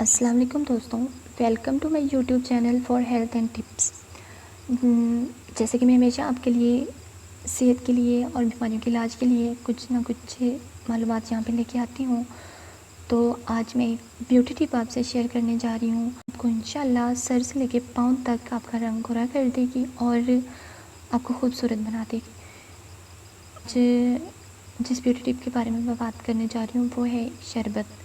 السلام علیکم دوستوں، welcome to my YouTube channel for health and tips. جیسے کہ میں ہمیشہ آپ کے لیے صحت کے لیے اور بیماریوں کے علاج کے لیے کچھ نہ کچھ معلومات یہاں پہ لے کے آتی ہوں، تو آج میں ایک بیوٹی ٹپ آپ سے شیئر کرنے جا رہی ہوں۔ آپ کو انشاءاللہ سر سے لے کے پاؤں تک آپ کا رنگ گورا کر دے گی اور آپ کو خوبصورت بنا دے گی۔ آج جس بیوٹی ٹپ کے بارے میں بات کرنے جا رہی ہوں وہ ہے شربت۔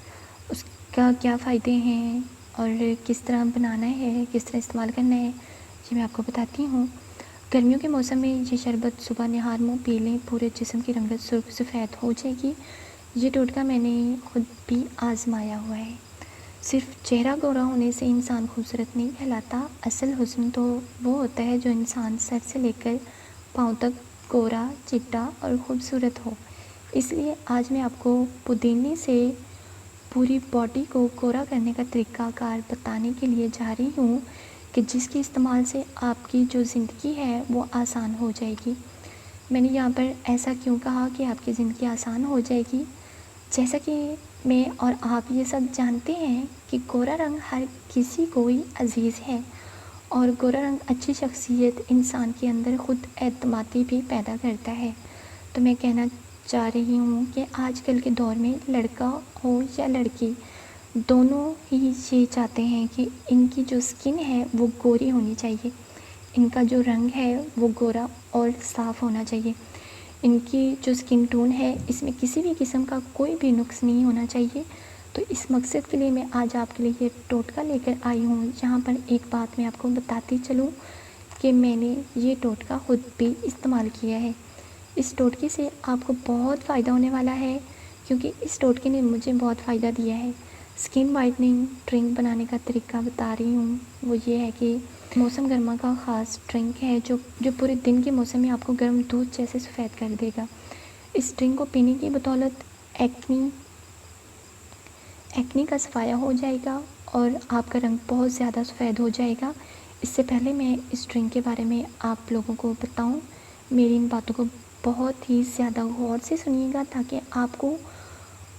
اس کا کیا فائدے ہیں اور کس طرح بنانا ہے، کس طرح استعمال کرنا ہے، یہ میں آپ کو بتاتی ہوں۔ گرمیوں کے موسم میں یہ شربت صبح نہار منہ پی لیں، پورے جسم کی رنگت سرخ سفید ہو جائے گی۔ یہ ٹوٹکا میں نے خود بھی آزمایا ہوا ہے۔ صرف چہرہ گورا ہونے سے انسان خوبصورت نہیں کہلاتا، اصل حسن تو وہ ہوتا ہے جو انسان سر سے لے کر پاؤں تک گورا، چٹا اور خوبصورت ہو۔ اس لیے آج میں آپ کو پودینے سے پوری باڈی کو گورا کرنے کا طریقہ کار بتانے کے لیے جا رہی ہوں کہ جس کے استعمال سے آپ کی جو زندگی ہے وہ آسان ہو جائے گی۔ میں نے یہاں پر ایسا کیوں کہا کہ آپ کی زندگی آسان ہو جائے گی؟ جیسا کہ میں اور آپ یہ سب جانتے ہیں کہ گورا رنگ ہر کسی کو ہی عزیز ہے، اور گورا رنگ اچھی شخصیت انسان کے اندر خود اعتمادی بھی پیدا کرتا ہے۔ تو میں کہنا چاہ رہی ہوں کہ آج کل کے دور میں لڑکا ہو یا لڑکی، دونوں ہی یہ چاہتے ہیں کہ ان کی جو سکن ہے وہ گوری ہونی چاہیے، ان کا جو رنگ ہے وہ گورا اور صاف ہونا چاہیے، ان کی جو سکن ٹون ہے اس میں کسی بھی قسم کا کوئی بھی نقص نہیں ہونا چاہیے۔ تو اس مقصد کے لیے میں آج آپ کے لیے یہ ٹوٹکا لے کر آئی ہوں، جہاں پر ایک بات میں آپ کو بتاتی چلوں کہ میں نے یہ ٹوٹکا خود بھی استعمال کیا ہے۔ اس ٹوٹکے سے آپ کو بہت فائدہ ہونے والا ہے، کیونکہ اس ٹوٹکے نے مجھے بہت فائدہ دیا ہے۔ سکن وائٹننگ ڈرنک بنانے کا طریقہ بتا رہی ہوں، وہ یہ ہے کہ موسم گرما کا خاص ڈرنک ہے جو پورے دن کے موسم میں آپ کو گرم دودھ جیسے سفید کر دے گا۔ اس ڈرنک کو پینے کی بدولت ایکنی کا صفایا ہو جائے گا اور آپ کا رنگ بہت زیادہ سفید ہو جائے گا۔ اس سے پہلے میں اس ڈرنک کے بارے میں آپ لوگوں کو بتاؤں، میری ان باتوں کو بہت ہی زیادہ غور سے سنیے گا تاکہ آپ کو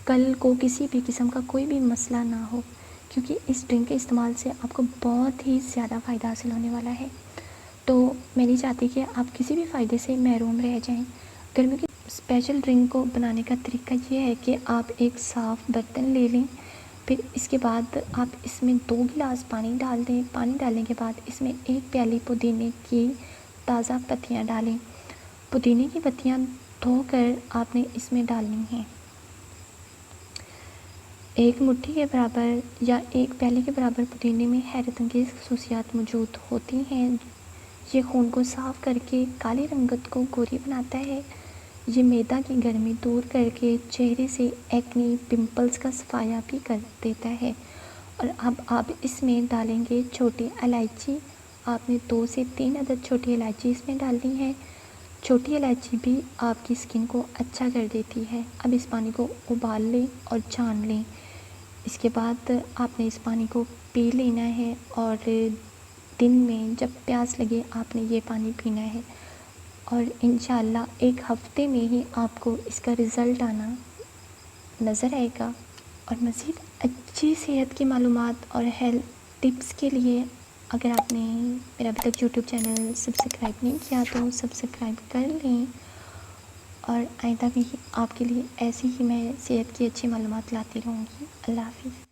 کل کو کسی بھی قسم کا کوئی بھی مسئلہ نہ ہو، کیونکہ اس ڈرنک کے استعمال سے آپ کو بہت ہی زیادہ فائدہ حاصل ہونے والا ہے۔ تو میں نہیں چاہتی کہ آپ کسی بھی فائدے سے محروم رہ جائیں۔ گرمیوں کی اسپیشل ڈرنک کو بنانے کا طریقہ یہ ہے کہ آپ ایک صاف برتن لے لیں، پھر اس کے بعد آپ اس میں 2 گلاس پانی ڈال دیں۔ پانی ڈالنے کے بعد اس میں 1 پیالی پودینے کی تازہ پتیاں ڈالیں۔ پودینے کی پتیاں دھو کر آپ نے اس میں ڈالنی ہیں۔ 1 مٹھی کے برابر یا 1 پیالی کے برابر پودینے میں حیرت انگیز خصوصیات موجود ہوتی ہیں۔ یہ خون کو صاف کر کے کالی رنگت کو گوری بناتا ہے۔ یہ معدہ کی گرمی دور کر کے چہرے سے ایکنی پمپلز کا صفایا بھی کر دیتا ہے۔ اور اب آپ اس میں ڈالیں گے چھوٹی الائچی۔ آپ نے 2 سے 3 عدد چھوٹی الائچی اس میں ڈالنی ہے۔ چھوٹی الائچی بھی آپ کی سکن کو اچھا کر دیتی ہے۔ اب اس پانی کو ابال لیں اور چھان لیں۔ اس کے بعد آپ نے اس پانی کو پی لینا ہے، اور دن میں جب پیاس لگے آپ نے یہ پانی پینا ہے، اور انشاءاللہ 1 ہفتے میں ہی آپ کو اس کا رزلٹ آنا نظر آئے گا۔ اور مزید اچھی صحت کی معلومات اور ہیلتھ ٹپس کے لیے اگر آپ نے میرا ابھی تک یوٹیوب چینل سبسکرائب نہیں کیا تو سبسکرائب کر لیں، اور آئندہ بھی آپ کے لیے ایسی ہی میں صحت کی اچھی معلومات لاتی رہوں گی۔ اللہ حافظ۔